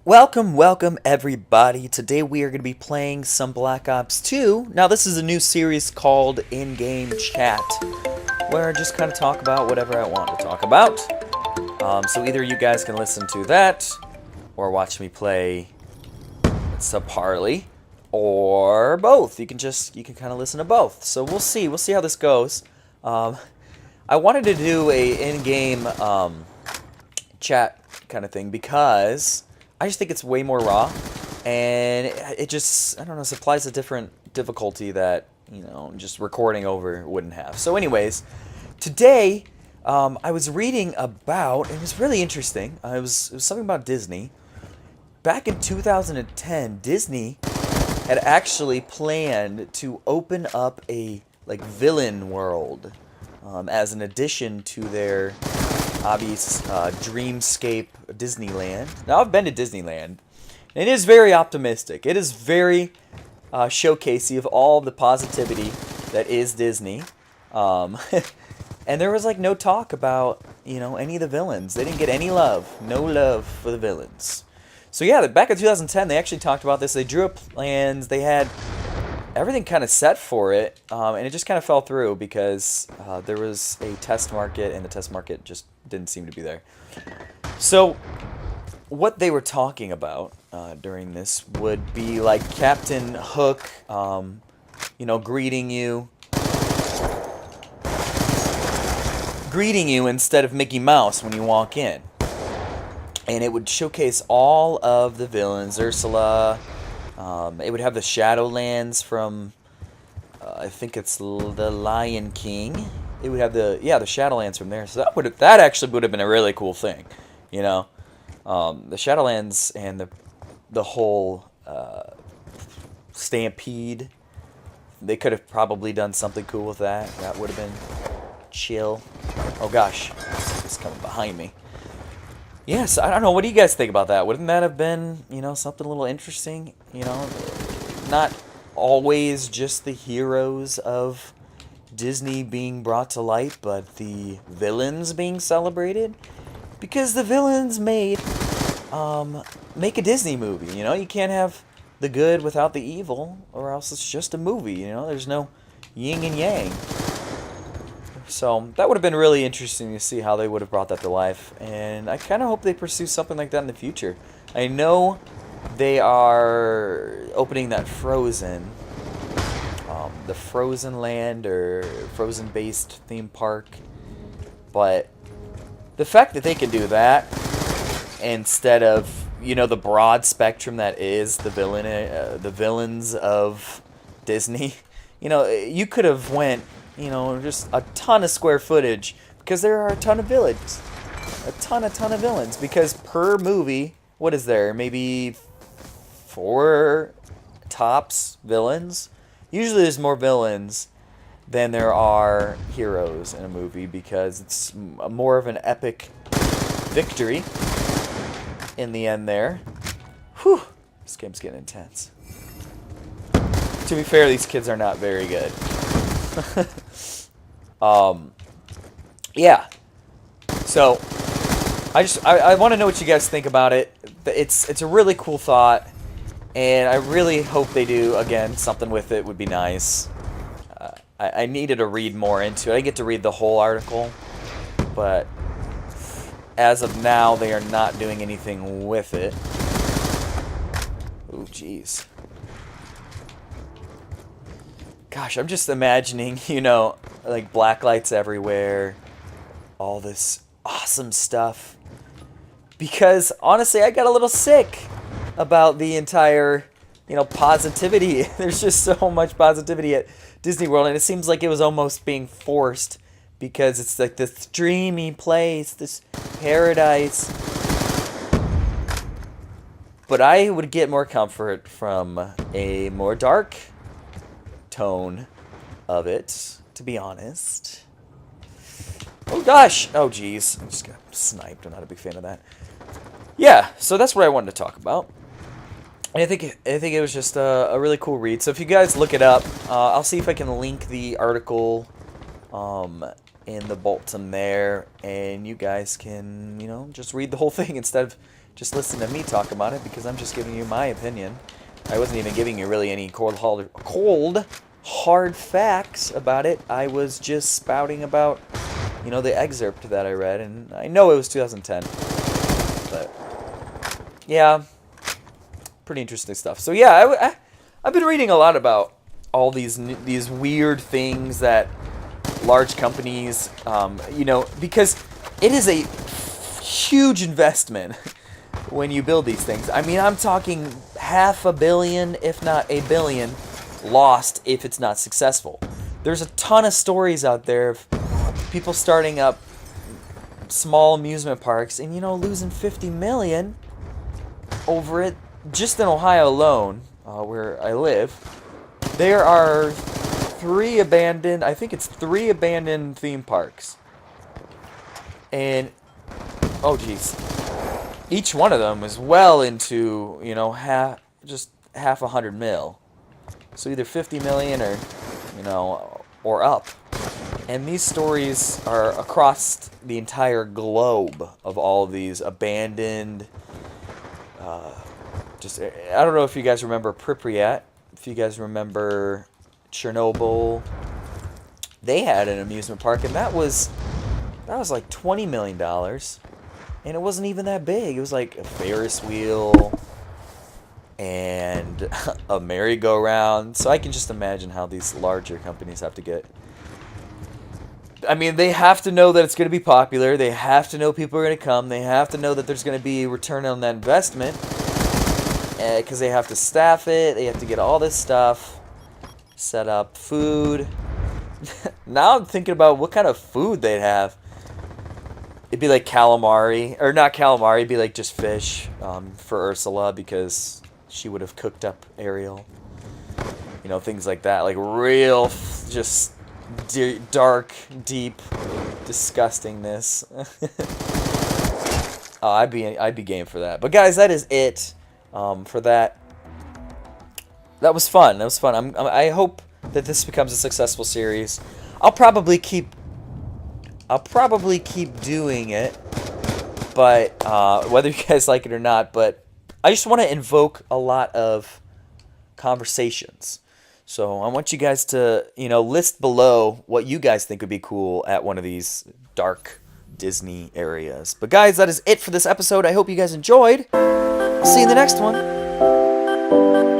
Welcome everybody. Today we are going to be playing some Black Ops 2. Now this is a new series called In-Game Chat, where I just kind of talk about whatever I want to talk about. So either you guys can listen to that, or watch me play some Parley, or both. You can kind of listen to both. So we'll see how this goes. I wanted to do a in-game chat kind of thing because I just think it's way more raw, and it just, I don't know, supplies a different difficulty that, you know, just recording over wouldn't have. So anyways, today, I was reading about, it was really interesting, it was something about Disney. Back in 2010, Disney had actually planned to open up a, like, villain world, as an addition to their obvious Dreamscape Disneyland. Now, I've been to Disneyland, and it is very optimistic. It is very showcasey of all the positivity that is Disney. And there was like no talk about, you know, any of the villains. They didn't get any love. No love for the villains. So yeah, back in 2010, they actually talked about this. They drew up plans. They had everything kind of set for it, and it just kind of fell through because there was a test market, and the test market just didn't seem to be there. So what they were talking about during this would be like Captain Hook, you know, greeting you instead of Mickey Mouse when you walk in. And it would showcase all of the villains. Ursula. It would have the Shadowlands from, I think it's the Lion King. It would have the Shadowlands from there. So that actually would have been a really cool thing, you know. The Shadowlands and the whole Stampede. They could have probably done something cool with that. That would have been chill. Oh gosh, it's coming behind me. Yes, I don't know. What do you guys think about that? Wouldn't that have been, you know, something a little interesting? You know, not always just the heroes of Disney being brought to light, but the villains being celebrated. Because the villains make a Disney movie. You know, you can't have the good without the evil, or else it's just a movie. You know, there's no yin and yang. So that would have been really interesting to see how they would have brought that to life, and I kind of hope they pursue something like that in the future. I know they are opening that Frozen, the Frozen Land or Frozen-based theme park, but the fact that they can do that instead of, you know, the broad spectrum that is the villains of Disney, you know, you could have went, you know, just a ton of square footage, because there are a ton of villains. A ton of villains, because per movie, what is there? Maybe 4 tops villains? Usually there's more villains than there are heroes in a movie, because it's more of an epic victory in the end there. Whew, this game's getting intense. To be fair, these kids are not very good. Yeah. So I want to know what you guys think about it. It's a really cool thought, and I really hope they do again something with it. Would be nice. I needed to read more into it. I didn't get to read the whole article, but as of now, they are not doing anything with it. Oh, jeez. Gosh, I'm just imagining, you know, like black lights everywhere, all this awesome stuff. Because, honestly, I got a little sick about the entire, you know, positivity. There's just so much positivity at Disney World, and it seems like it was almost being forced, because it's like this dreamy place, this paradise. But I would get more comfort from a more dark tone of it, to be honest. Oh gosh! Oh jeez, I just got sniped. I'm not a big fan of that. Yeah, so that's what I wanted to talk about. And I think it was just a really cool read. So if you guys look it up, I'll see if I can link the article in the bulletin there, and you guys can, you know, just read the whole thing instead of just listen to me talk about it because I'm just giving you my opinion. I wasn't even giving you really any cold, hard facts about it. I was just spouting about, you know, the excerpt that I read, and I know it was 2010. But, yeah, pretty interesting stuff. So, yeah, I've been reading a lot about all these weird things that large companies, you know, because it is a huge investment when you build these things. I mean, I'm talking $500 million, if not $1 billion, lost if it's not successful. There's a ton of stories out there of people starting up small amusement parks and, you know, losing $50 million over it. Just in Ohio alone, where I live, there are three abandoned theme parks. And, oh geez, each one of them is well into, you know, half $100 million. So either 50 million or, you know, or up. And these stories are across the entire globe of all of these abandoned, I don't know if you guys remember Pripyat, if you guys remember Chernobyl. They had an amusement park, and that was like $20 million. And it wasn't even that big. It was like a Ferris wheel and a merry-go-round. So I can just imagine how these larger companies have to get. I mean, they have to know that it's going to be popular. They have to know people are going to come. They have to know that there's going to be a return on that investment. Because they have to staff it. They have to get all this stuff. Set up food. Now I'm thinking about what kind of food they'd have. It'd be like calamari. Or not calamari. It'd be like just fish for Ursula. Because she would have cooked up Ariel. You know, things like that. Like real, just dark, deep disgustingness. Oh, I'd be game for that. But guys, that is it for that. That was fun. That was fun. I hope that this becomes a successful series. I'll probably keep doing it, but whether you guys like it or not. But I just want to invoke a lot of conversations. So I want you guys to, you know, list below what you guys think would be cool at one of these dark Disney areas. But guys, that is it for this episode. I hope you guys enjoyed. I'll see you in the next one.